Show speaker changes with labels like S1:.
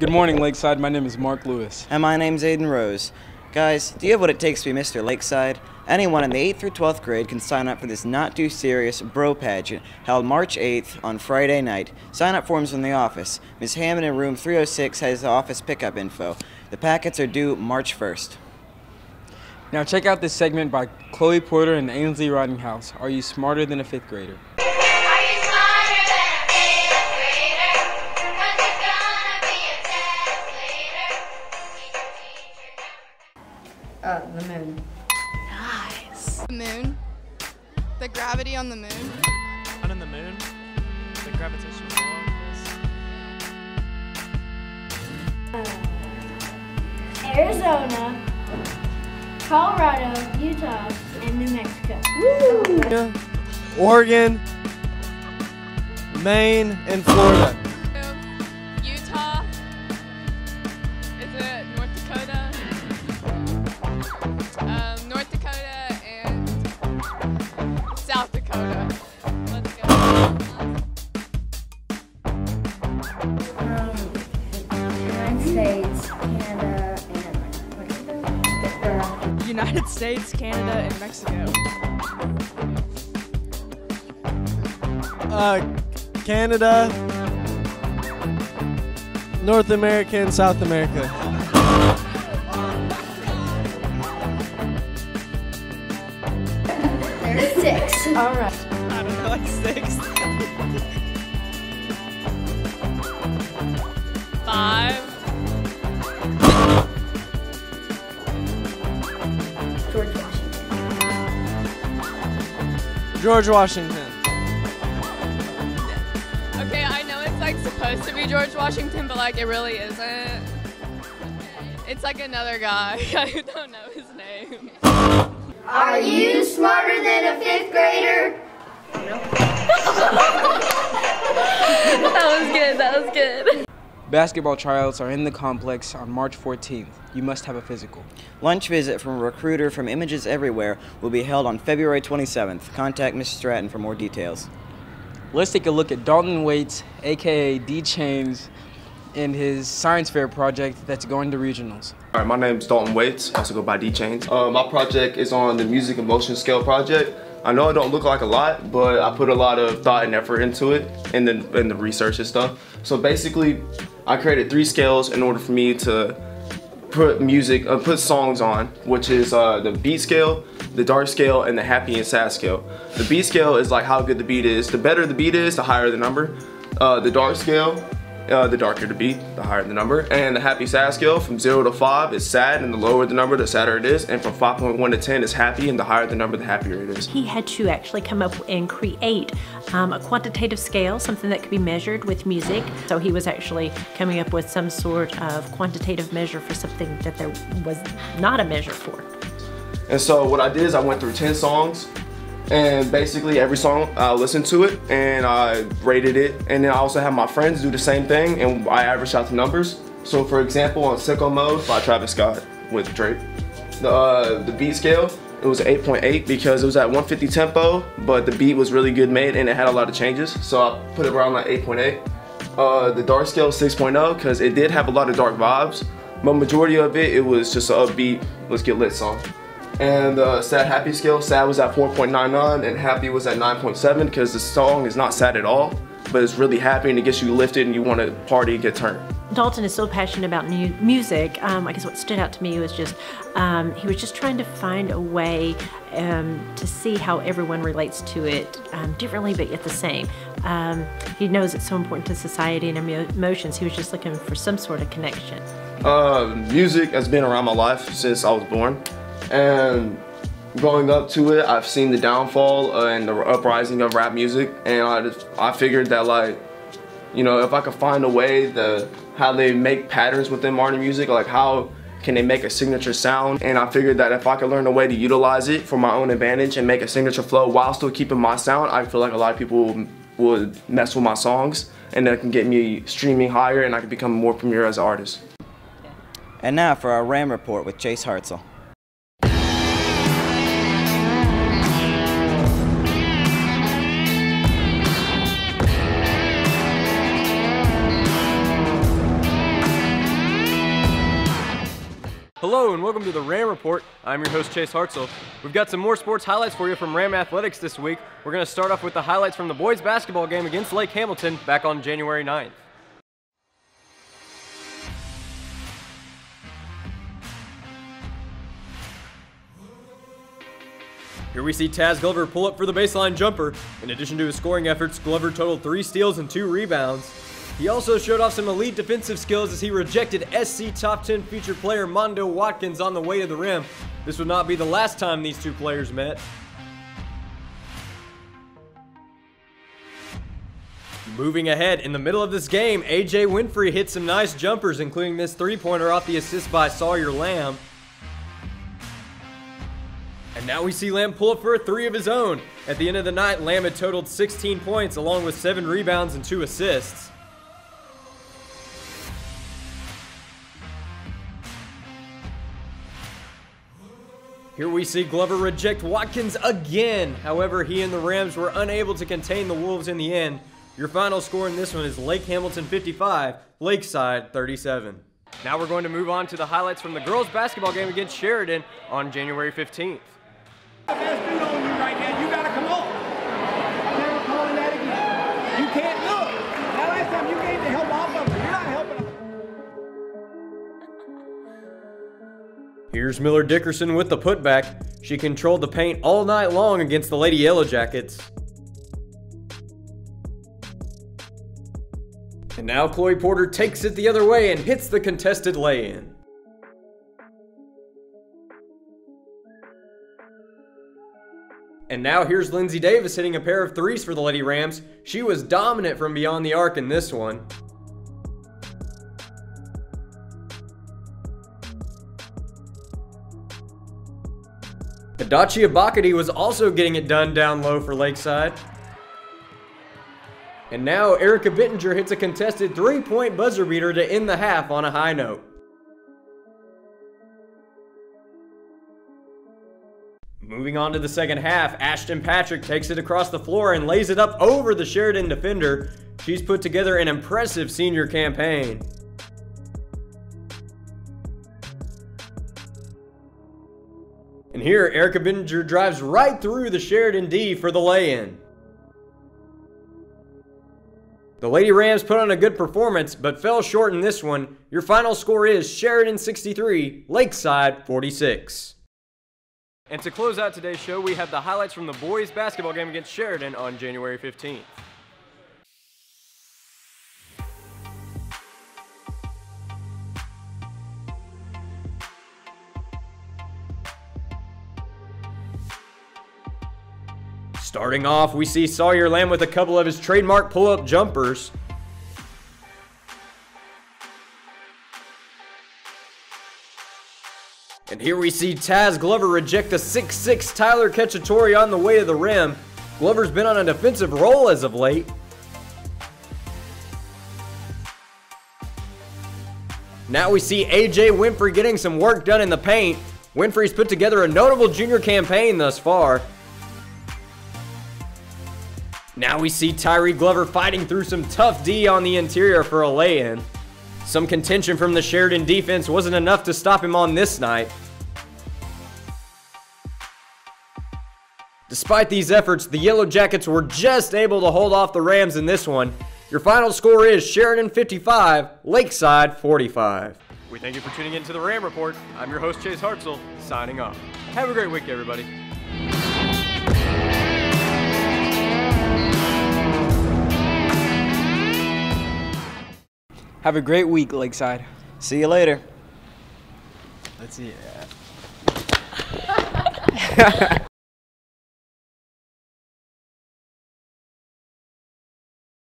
S1: Good morning, Lakeside. My name is Mark Lewis.
S2: And my name's Aiden Rose. Guys, do you have what it takes to be Mr. Lakeside? Anyone in the 8th through 12th grade can sign up for this not-too-serious bro pageant held March 8th on Friday night. Sign-up forms in the office. Ms. Hammond in room 306 has the office pickup info. The packets are due March 1st.
S1: Now check out this segment by Chloe Porter and Ainsley Rottinghaus. Are you smarter than a 5th grader?
S3: The moon.
S4: Nice. The moon. The gravity on the moon.
S5: On the moon. The gravitational pull.
S6: Arizona, Colorado, Utah, and New Mexico. Woo!
S5: Oregon, Maine, and Florida.
S4: Utah. Is it North Dakota? North Dakota and South Dakota. Let's go.
S6: United States, Canada, and
S3: United States, Canada, and Mexico.
S5: Canada, North America, and South America.
S6: there's 6.
S3: All right.
S5: I don't know, like 6.
S4: 5.
S6: George Washington.
S5: George Washington.
S4: Okay, I know it's like supposed to be George Washington, but like it really isn't. It's like another guy. I don't know his name.
S6: Are you smarter than a 5th grader?
S3: That was good. That was good.
S1: Basketball tryouts are in the complex on March 14th. You must have a physical.
S2: Lunch visit from a recruiter from Images Everywhere will be held on February 27th. Contact Mrs. Stratton for more details.
S1: Let's take a look at Dalton Waits, aka DChanz, and his science fair project that's going to regionals.
S7: Alright, my name is Dalton Waits, also go by DChanz. My project is on the music emotion scale project. I know it don't look like a lot, but I put a lot of thought and effort into it and the research and stuff. So basically, I created 3 scales in order for me to put songs on, which is the beat scale, the dark scale, and the happy and sad scale. The beat scale is like how good the beat is. The better the beat is, the higher the number. The dark scale, the darker the beat, the higher the number. And the happy sad scale from 0 to 5 is sad, and the lower the number, the sadder it is. And from 5.1 to 10 is happy, and the higher the number, the happier it is.
S8: He had to actually come up and create a quantitative scale, something that could be measured with music. So he was actually coming up with some sort of quantitative measure for something that there was not a measure for.
S7: And so what I did is I went through 10 songs, and basically every song I listened to it and I rated it, and then I also have my friends do the same thing and I averaged out the numbers. So for example, on Sicko Mode by Travis Scott with Drake, the beat scale, it was 8.8 because it was at 150 tempo, but the beat was really good made and it had a lot of changes, so I put it around like 8.8. The dark scale 6.0 because it did have a lot of dark vibes, but majority of it was just an upbeat, let's get lit song. And the sad happy scale, sad was at 4.99 and happy was at 9.7 because the song is not sad at all, but it's really happy and it gets you lifted and you want to party and get turned.
S8: Dalton is so passionate about music. I guess what stood out to me was just, he was just trying to find a way to see how everyone relates to it differently but yet the same. He knows it's so important to society and emotions. He was just looking for some sort of connection.
S7: Music has been around my life since I was born. And growing up to it, I've seen the downfall and the uprising of rap music, and I figured that, like, you know, if I could find a way how they make patterns within modern music, like how can they make a signature sound, and I figured that if I could learn a way to utilize it for my own advantage and make a signature flow while still keeping my sound, I feel like a lot of people would mess with my songs, and that can get me streaming higher and I can become more premier as an artist.
S2: And now for our RAM report with Chase Hartsell.
S9: Hello and welcome to the Ram Report. I'm your host Chase Hartsell. We've got some more sports highlights for you from Ram Athletics this week. We're going to start off with the highlights from the boys basketball game against Lake Hamilton back on January 9th. Here we see Taz Glover pull up for the baseline jumper. In addition to his scoring efforts, Glover totaled 3 steals and 2 rebounds. He also showed off some elite defensive skills as he rejected SC Top 10 featured player Mondo Watkins on the way to the rim. This would not be the last time these two players met. Moving ahead, in the middle of this game, AJ Winfrey hit some nice jumpers, including this 3-pointer off the assist by Sawyer Lamb. And now we see Lamb pull up for a 3 of his own. At the end of the night, Lamb had totaled 16 points along with 7 rebounds and 2 assists. Here we see Glover reject Watkins again. However, he and the Rams were unable to contain the Wolves in the end. Your final score in this one is Lake Hamilton 55, Lakeside 37. Now we're going to move on to the highlights from the girls basketball game against Sheridan on January 15th.
S10: Best dude on you right now. You gotta come on. I'm never calling that again. You can't look. Now last time you came to help off of them. You're not helping them.
S9: Here's Miller Dickerson with the putback. She controlled the paint all night long against the Lady Yellow Jackets. And now Chloe Porter takes it the other way and hits the contested lay-in. And now here's Lindsay Davis hitting a pair of 3s for the Lady Rams. She was dominant from beyond the arc in this one. Adachi Abakati was also getting it done down low for Lakeside. And now Erica Bittinger hits a contested 3-point buzzer beater to end the half on a high note. Moving on to the second half, Ashton Patrick takes it across the floor and lays it up over the Sheridan defender. She's put together an impressive senior campaign. And here, Erica Bittinger drives right through the Sheridan D for the lay-in. The Lady Rams put on a good performance, but fell short in this one. Your final score is Sheridan 63, Lakeside 46. And to close out today's show, we have the highlights from the boys basketball game against Sheridan on January 15th. Starting off, we see Sawyer Lamb with a couple of his trademark pull-up jumpers. And here we see Taz Glover reject the 6'6" Tyler Cacciatore on the way to the rim. Glover's been on a defensive roll as of late. Now we see AJ Winfrey getting some work done in the paint. Winfrey's put together a notable junior campaign thus far. Now we see Tyree Glover fighting through some tough D on the interior for a lay-in. Some contention from the Sheridan defense wasn't enough to stop him on this night. Despite these efforts, the Yellow Jackets were just able to hold off the Rams in this one. Your final score is Sheridan 55, Lakeside 45. We thank you for tuning in to the Ram Report. I'm your host, Chase Hartsell, signing off. Have a great week, everybody.
S1: Have a great week, Lakeside.
S2: See you later.
S1: Let's see.